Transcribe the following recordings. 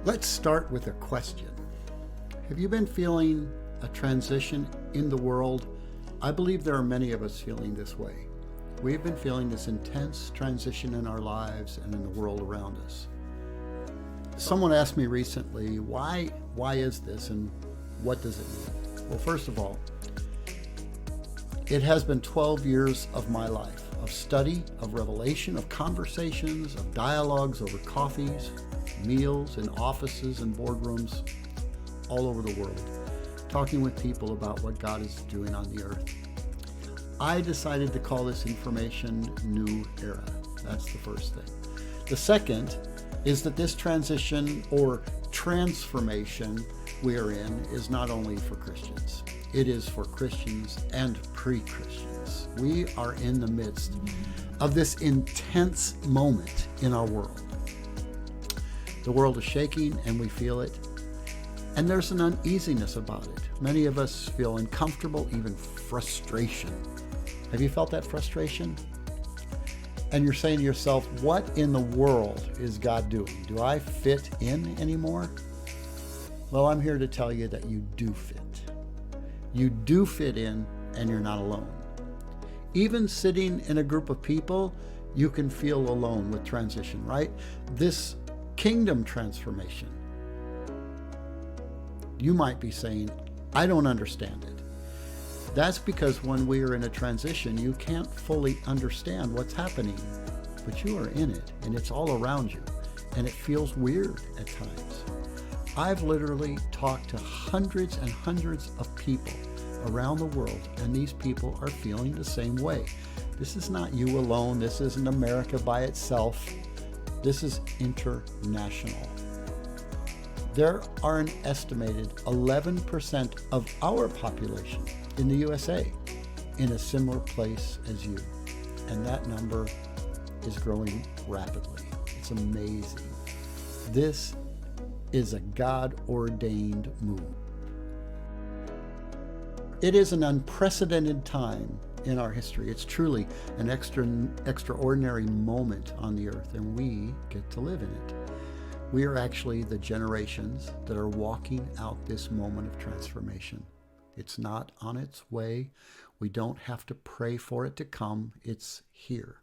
Let's start with a question. Have you been feeling a transition in the world? I believe there are many of us feeling this way. We've been feeling this intense transition in our lives and in the world around us. Someone asked me recently, why is this and what does it mean? Well, first of all, it has been 12 years of my life, of study, of revelation, of conversations, of dialogues over coffees, meals in offices and boardrooms all over the world, talking with people about what God is doing on the earth. I decided to call this information New Era. That's the first thing. The second is that this transition or transformation we are in is not only for Christians. It is for Christians and pre-Christians. We are in the midst of this intense moment in our world. The world is shaking and we feel it. And there's an uneasiness about it. Many of us feel uncomfortable, even frustration. Have you felt that frustration? And you're saying to yourself, what in the world is God doing? Do I fit in anymore? Well, I'm here to tell you that you do fit. You do fit in and you're not alone. Even sitting in a group of people, you can feel alone with transition, right? This kingdom transformation. You might be saying, I don't understand it. That's because when we are in a transition, you can't fully understand what's happening, but you are in it and it's all around you and it feels weird at times. I've literally talked to hundreds and hundreds of people around the world, and these people are feeling the same way. This is not you alone. This isn't America by itself. This is international. There are an estimated 11% of our population in the USA in a similar place as you. And that number is growing rapidly. It's amazing. This is a God-ordained move. It is an unprecedented time in our history. It's truly an extraordinary moment on the earth, and we get to live in it. We are actually the generations that are walking out this moment of transformation. It's not on its way. We don't have to pray for it to come. It's here.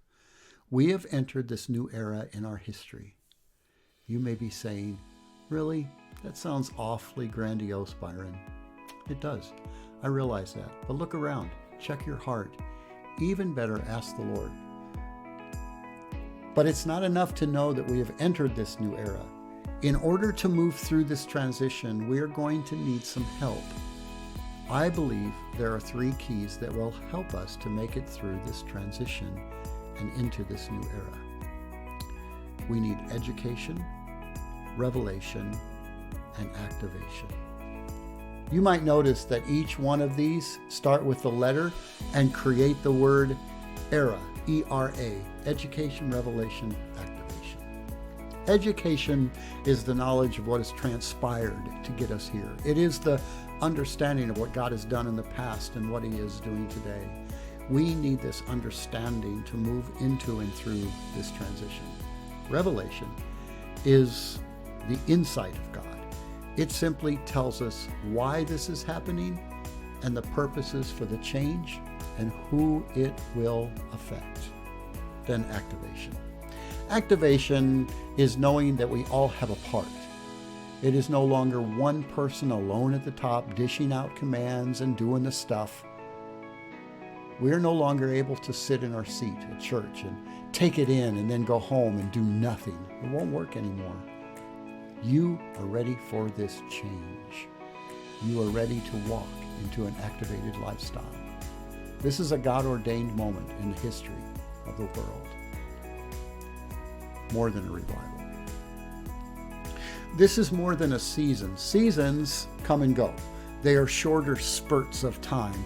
We have entered this new era in our history. You may be saying, really? That sounds awfully grandiose, Byron. It does. I realize that. But look around. Check your heart. Even better, ask the Lord. But it's not enough to know that we have entered this new era. In order to move through this transition, we are going to need some help. I believe there are 3 keys that will help us to make it through this transition and into this new era. We need education, revelation, and activation. You might notice that each one of these start with the letter and create the word ERA, E-R-A, education, revelation, activation. Education is the knowledge of what has transpired to get us here. It is the understanding of what God has done in the past and what He is doing today. We need this understanding to move into and through this transition. Revelation is the insight of God. It simply tells us why this is happening and the purposes for the change and who it will affect. Then activation. Activation is knowing that we all have a part. It is no longer one person alone at the top dishing out commands and doing the stuff. We are no longer able to sit in our seat at church and take it in and then go home and do nothing. It won't work anymore. You are ready for this change. You are ready to walk into an activated lifestyle. This is a God-ordained moment in the history of the world. More than a revival. This is more than a season. Seasons come and go. They are shorter spurts of time.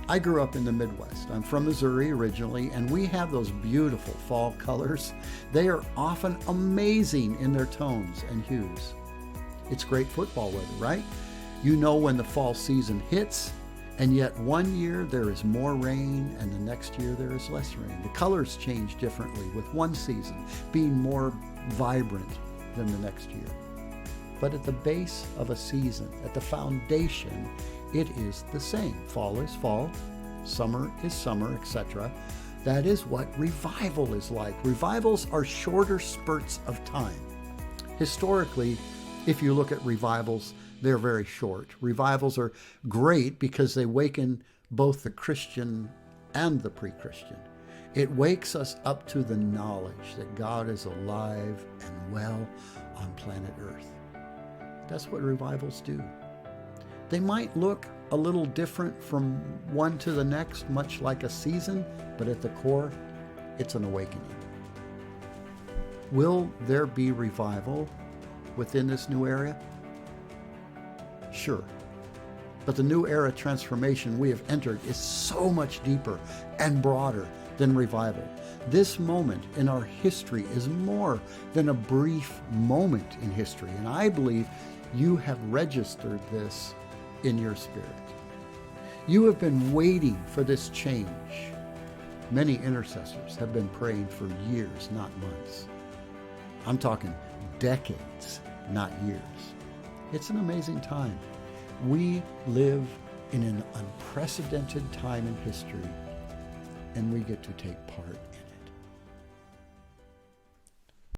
I grew up in the Midwest. I'm from Missouri originally, and we have those beautiful fall colors. They are often amazing in their tones and hues. It's great football weather, right? You know when the fall season hits, and yet one year there is more rain, and the next year there is less rain. The colors change differently, with one season being more vibrant than the next year. But at the base of a season, at the foundation, it is the same. Fall is fall, summer is summer, etc. That is what revival is like. Revivals are shorter spurts of time. Historically, if you look at revivals, they're very short. Revivals are great because they waken both the Christian and the pre-Christian. It wakes us up to the knowledge that God is alive and well on planet Earth. That's what revivals do. They might look a little different from one to the next, much like a season, but at the core, it's an awakening. Will there be revival within this new era? Sure. But the new era transformation we have entered is so much deeper and broader than revival. This moment in our history is more than a brief moment in history, and I believe you have registered this in your spirit. You have been waiting for this change. Many intercessors have been praying for years, not months. I'm talking decades, not years. It's an amazing time. We live in an unprecedented time in history, and we get to take part in it.